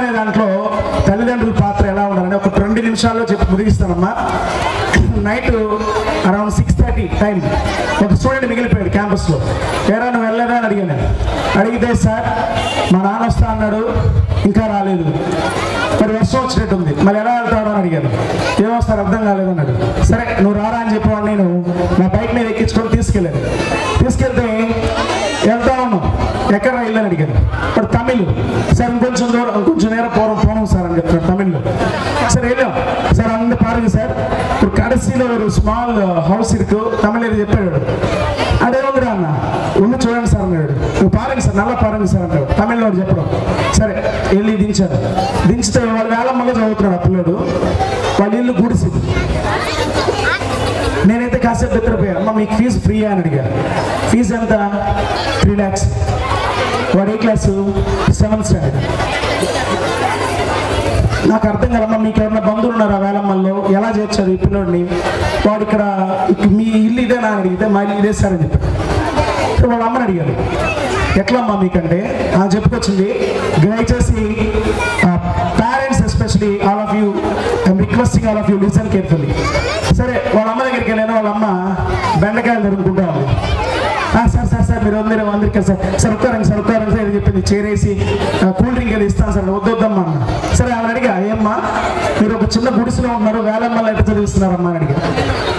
అనే దాంట్లో తల్లిదండ్రుల పాత్ర ఎలా ఉండాలని ఒక 2 నిమిషాల్లో చెప్పి ముగిస్తానమ్మా. నైట్ అరౌండ్ 6:30 టైం ఒక స్టూడెంట్ మిగిలిపోయాడు క్యాంపస్లో. ఎరా నువ్వు వెళ్ళలేదా అని అడిగాను. అడిగితే సార్ మా నాన్న వస్తా అన్నాడు, ఇంకా రాలేదు, మరి వర్షం వచ్చినట్టు ఉంది, మరి ఎలా వెళ్తాడు అని అడిగాను. ఏమొస్తారు అర్థం కాలేదన్నాడు. సరే నువ్వు రారా అని చెప్పేవాడు. నేను నా బైక్ మీద ఎక్కించుకొని తీసుకెళ్ళాను. తీసుకెళ్తే వెళ్తా ఉన్నాం. ఎక్కడ వెళ్ళని అడిగాను. ఇప్పుడు తమిళ్ సార్ ఇంకొంచెం దూరం కొంచెం నేరం పోనం సార్ అని చెప్తాడు తమిళ్లో. సరే వెళ్ళాం సార్ అన్ని పారుగు సార్ ఇప్పుడు కడసిలో ఒక స్మాల్ హౌస్ ఇరుకు తమిళ చెప్పాడు. అదే ఉందిరా అన్న ఉండి చూడండి సార్ అన్నాడు. నువ్వు పారంగి సార్ నల్ల పారంగి సార్ అన్నాడు తమిళ్లో చెప్పడం. సరే వెళ్ళి దించాడు. దించితే వాడు వేలమ్మగా చదువుతున్నాడు ఆ పిల్లడు. వాళ్ళ ఇల్లు గుడిసి. నేనైతే కాసేపు నిద్రపోయాను. అమ్మ మీకు ఫీజు ఫ్రీ అని అడిగాను. ఫీజు ఎంత? 3 lakhs. వాడు ఏ క్లాసు? 7th standard. నాకు అర్థం కదమ్మా, మీకు ఎవరైనా బంధువులు ఉన్నారా వేలమ్మల్లో, ఎలా చేర్చారు ఈ పిల్లోడిని? వాడు ఇక్కడ మీ ఇల్లు ఇదేనా అని అడిగితే మా ఇల్లు ఇదే సార్ అని చెప్పాడు. వాళ్ళ అమ్మని అడిగారు ఎట్లా అమ్మా మీకంటే చెప్పుకొచ్చింది. దయచేసి parents especially all of you I'm requesting all of you listen carefully. సరే వాళ్ళ అమ్మ దగ్గరికి వెళ్ళాను. వాళ్ళ అమ్మ బెండకాయలు దొరుకుతుంటా ఉంది. సార్ సార్ సార్ మీరు అందరికీ సార్ ఒక్కరండి సార్ అని చెప్పింది. చేరేసి కూల్ డ్రింక్ వెళ్ళి ఇస్తాను సార్. వద్దొద్దమ్మా అన్న. సరే ఆమె అడిగా ఏమ్మా మీరు ఒక చిన్న గుడిసెలో ఉన్నారు, వేలమ్మలు ఎట్లా చదివిస్తున్నారమ్మా అని అడిగా.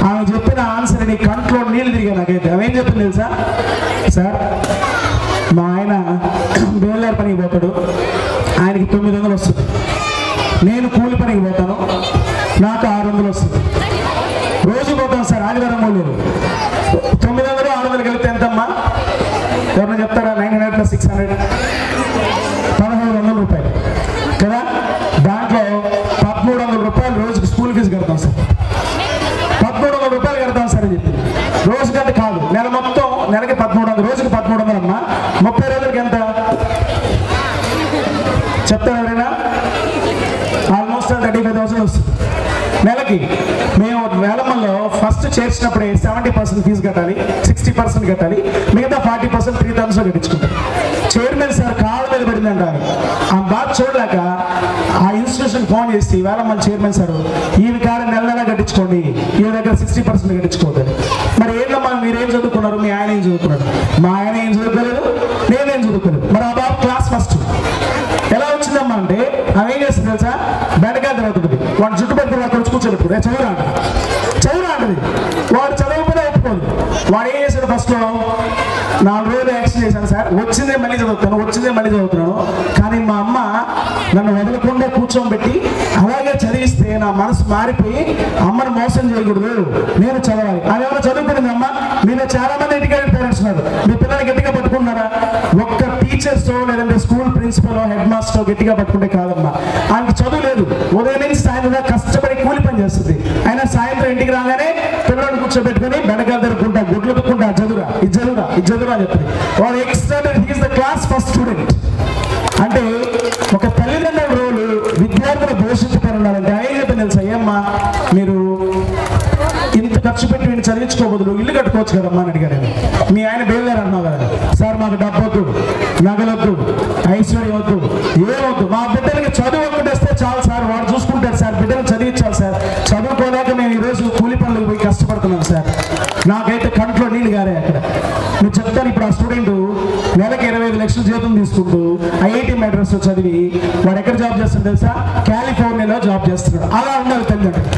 ఆమె చెప్పిన ఆన్సర్ నీ కంట్లో నీళ్ళు తిరిగా నాకైతే. ఆమె ఏం చెప్పింది తెలుసా? సార్ మా ఆయన బేల్లారి పనికి పోతాడు, ఆయనకి 900 వస్తుంది. నేను కూలి పనికి పోతాను, నాకు 600 వస్తుంది. రోజు పోతాను సార్, ఆదివారం లేదు. 900 600 కలిపితే ఎంతమ్మా? ఎవరైనా చెప్తారా? 900 + 600 1,100 రూపాయలు కదా. దాంట్లో 1,300 రూపాయలు రోజుకి స్కూల్ ఫీజు కడతాం సార్. 1,300 రూపాయలు కడతాం సార్ అని చెప్పి. రోజుకంటే కాదు, నెల మొత్తం నెలకి 1,300, రోజుకి 1,300 అమ్మా. 30 రోజులకి ఎంత చెప్తారు ఎవరైనా? ఆల్మోస్ట్ 35,000 వస్తుంది నెలకి. మేము వేలమ్మల్లో ఫస్ట్ చేర్చినప్పుడే 70% ఫీజు కట్టాలి, 60% కట్టాలి, మిగతా 40% 3,000 కట్టించుకుంటాం. చైర్మన్ సార్ కాళ్ళ మీద పడిందంటారు. ఆ బాధ చూడలేక ఆ ఇన్స్టిట్యూషన్ ఫోన్ చేసి వేలమ్మల చైర్మన్ సార్ ఈ కాడ నెల కట్టించుకోండి, ఈ దగ్గర 60% కట్టించుకోవద్దు. మరి ఏంటమ్మా మీరేం చదువుకున్నారు? మీ ఆయన ఏం చదువుకున్నాడు? మా ఆయన ఏం చదువుకోలేదు, నేనేం చదువుకోలేదు. మరి ఆ బాబు క్లాస్ ఫస్ట్ ఎలా వచ్చిందమ్మా అంటే ఆమె ఏం చేస్తుంది తెలుసా? బెండకాయ చదువుతుంది. వాడు చుట్టుపక్కల అక్కడ కూర్చోబెట్టుకుంటే చదువురా అంటది. వాడు చదవకపోతే ఒప్పుకోదు. వాడు ఏం చేశాడు? ఫస్ట్లో 4 రోజులు యాక్షన్ చేశాను సార్. వచ్చిందే మళ్ళీ చదువుతున్నాను. కానీ మా అమ్మ నన్ను వదలకుండా కూర్చోబెట్టి అలాగే చదివిస్తే నా మనసు మారిపోయి అమ్మను మోసం చేయకూడదు, నేను చదవాలి. అది ఎవరో చదువుకుంటుంది అమ్మ. మీలో చాలా మంది ఎడ్యుకేటెడ్ పేరెంట్స్ ఉన్నారు. మీ పిల్లలు గట్టిగా పట్టుకున్నారా? ఒక్క టీచర్స్ లేదంటే స్కూల్ ప్రిన్సిపల్ హెడ్ మాస్టర్ గట్టిగా పట్టుకుంటే కాదమ్మా. ఆమెకి చదువు లేదు. ఉదయం నుంచి సాయంత్రం కష్టపడి కూలి పని చేస్తుంది. అయినా సాయంత్రం ఇంటికి రాగానే పిల్లలను కూర్చోబెట్టుకుని బెండకాయలు దొరుకుంటా, గుడ్లు దుక్కుంటా, ఇది చదువురా అని చెప్పి వాడు ఎక్స్ట్రాడర్ he's the class first student. అంటే ఒక తల్లిదండ్రుల రోలు విద్యార్థుల భవిష్యత్తు పరుండాలంటే ఆయన చెప్పింది తెలుసా? ఏమ్మా మీరు ఇంత ఖర్చు పెట్టి వీడిని చదివించుకోబోదు, ఇల్లు కట్టుకోవచ్చు కదమ్మా అని అడిగారు. మీ ఆయన బేల్లారు అన్నావు కదా సార్, మాకు డబ్బొద్దు, నగలొద్దు, ఐశ్వర్యం వద్దు, ఏమొద్దు, మా బిడ్డలకి చదువు ఒక్కటేస్తే చాలు సార్, వాడు చూసుకుంటారు సార్, బిడ్డలు చదివించాలి సార్. చదువుకోలేక మేము ఈరోజు కూలి పనులకు పోయి కష్టపడుతున్నాం సార్. నాకైతే కంట్లో నీళ్ళు గారే అక్కడ. నేను చెప్తాను, ఇప్పుడు ఆ స్టూడెంట్ నెలకి 25 లక్షల జీతం తీసుకుంటూ ఐఐటి మెడ్రాస్లో చదివి వాడు ఎక్కడ జాబ్ చేస్తాడు తెలుసా? కాలిఫోర్నియాలో జాబ్ చేస్తున్నాడు. అలా ఉండాలి తల్లిదండ్రులు.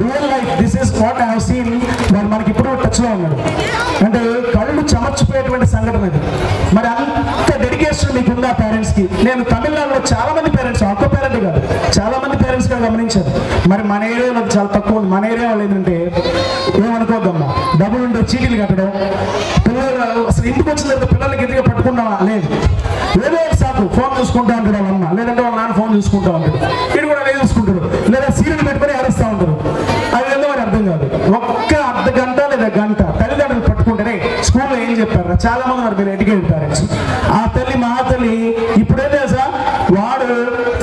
Real life this is what I have seen. వాడు మనకి ఇప్పుడు టచ్లో ఉన్నాడు. అంటే కళ్ళు చెమర్చిపోయేటువంటి సంఘటన ఇది. మరి అంత డెడికేషన్ మీకు ఉందా పేరెంట్స్కి? నేను తమిళనాడులో చాలా మంది పేరెంట్స్, ఒక్క పేరెంట్ కాదు, చాలా మంది పేరెంట్స్ గా గమనించారు. మరి మన ఏరియాలో చాలా తక్కువ ఉంది. మన ఏరియా వాళ్ళు ఏంటంటే ఏమనుకోవద్దమ్మా, డబ్బులు ఉంటే చీటీలు కట్టడం, పిల్లలు అసలు ఇంటికి వచ్చిన తర్వాత పిల్లలకి ఎదురుగా పట్టుకున్నావా? లేదు, ఏదో సాకు ఫోన్ చూసుకుంటా ఉంటాడు వాళ్ళ అమ్మ, లేదంటే వాళ్ళ నాన్న ఫోన్ చూసుకుంటా ఉంటాడు, వీడు కూడా అదే చూసుకుంటాడు, లేదా సీరియల్ పెట్టుకొని అరుస్తూ ఉంటారు. అది ఏందో మరి అర్థం కాదు. ఒక్క అర్ధ గంట లేదా గంట తల్లిదండ్రులు పట్టుకుంటేనే స్కూల్లో ఏం చెప్పారు? చాలా మంది మరి మీరు ఎడ్యుకేటెడ్ పేరెంట్స్. ఆ తల్లి మా తల్లి ఇప్పుడే తెలుసా, వాడు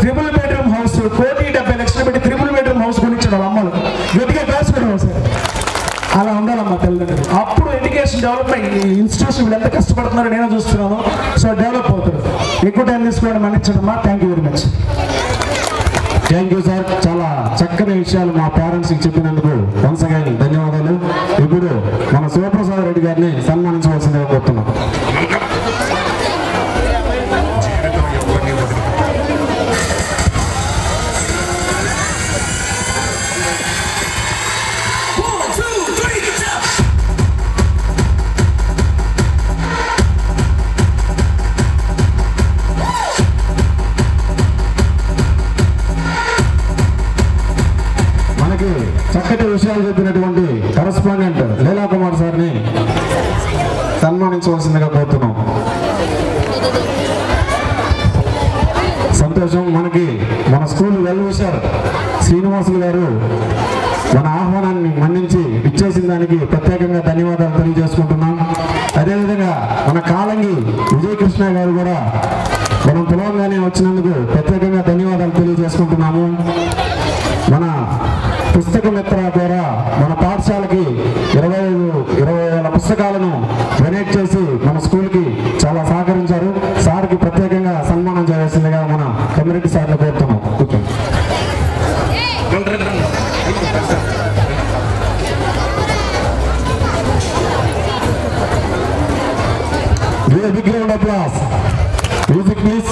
3 bedroom హౌస్ 1,70 లక్షలు పెట్టి 3 bedroom హౌస్ కొనిచ్చాడు వాళ్ళ అమ్మలు. గట్టిగా క్లాస్ పెట్టాం సార్. అలా ఉండాలమ్మా తల్లిదండ్రులు. అప్పుడు ఎడ్యుకేషన్ డెవలప్మెంట్ ఇన్స్టిట్యూషన్ వీళ్ళు ఎంత కష్టపడుతున్నారో నేను చూస్తున్నాను. సో డెవలప్ అవుతారు. ఎక్కువ టైం తీసుకోవడం మన్నించడమ్మా. Thank you very much. Thank you sir. చాలా చక్కని విషయాలు మా పేరెంట్స్కి చెప్పినందుకు వన్స్ అగైన్ ధన్యవాదాలు. ఇప్పుడు మన శివప్రసాద్ రెడ్డి గారిని సన్మానించవలసిందిగా కోరుతున్నాం. చక్కటి విషయాలు చెప్పినటువంటి కరస్పాండెంట్ లీలా కుమార్ సార్ని సన్మానించవలసిందిగా కోరుతున్నాం. సంతోషం. మనకి మన స్కూల్ వెల్ విషర్ శ్రీనివాసులు గారు మన ఆహ్వానాన్ని మన్నించి ఇచ్చేసిన దానికి ప్రత్యేకంగా ధన్యవాదాలు తెలియజేసుకుంటున్నాం. అదేవిధంగా మన కాలంగి విజయకృష్ణ గారు కూడా మనం పిలవంగానే వచ్చినందుకు ప్రత్యేకంగా ధన్యవాదాలు తెలియజేసుకుంటున్నాము. మన పుస్తక మిత్ర ద్వారా మన పాఠశాలకి 20,000 పుస్తకాలను డొనేట్ చేసి మన స్కూల్కి చాలా సహకరించారు. సార్కి ప్రత్యేకంగా సన్మానం చేయాల్సిందిగా మన కమ్యూనిటీ సార్లు కోరుతున్నాం. Big round of applause. Music please.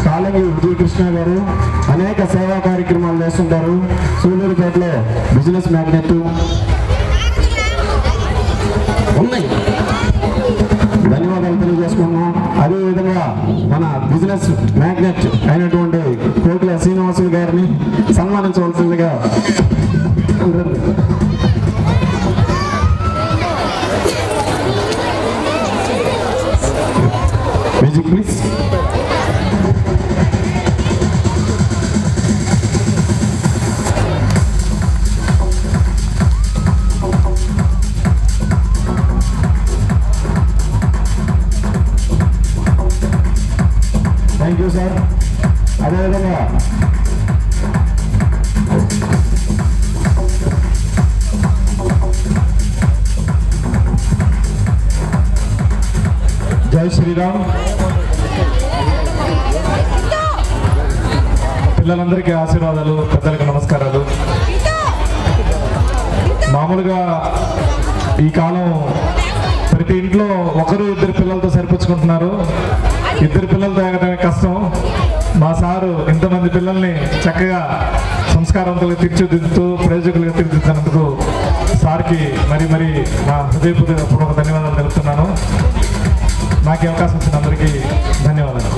కాలంగి విజయకృష్ణ గారు అనేక సేవా కార్యక్రమాలు చేస్తుంటారు. సూళ్ళూరుపేటలో బిజినెస్ మ్యాగ్నెట్ ఉన్నాయి. ధన్యవాదాలు తెలియజేసుకున్నాం. అదేవిధంగా మన బిజినెస్ మ్యాగ్నెట్ అయినటువంటి కోట్ల శ్రీనివాసులు గారిని సన్మానించవలసిందిగా music please. Thank you sir. అదేవిధంగా జై శ్రీరామ్. పిల్లలందరికీ ఆశీర్వాదాలు, పెద్దలకు నమస్కారాలు. మామూలుగా ఈ కాలం ప్రతి ఇంట్లో ఒకరు ఇద్దరు పిల్లలతో సరిపుచ్చుకుంటున్నారు. ఇద్దరు పిల్లలతో ఎగటమే కష్టం. మా సారు ఇంతమంది పిల్లల్ని చక్కగా సంస్కారవంతులుగా తీర్చిదిద్దుతూ ప్రయోజకులుగా తీర్చిదిద్దినందుకు సార్కి మరి నా హృదయపూర్వక ధన్యవాదాలు తెలుపుతున్నాను. నాకు అవకాశం ఇచ్చిన అందరికీ ధన్యవాదాలు.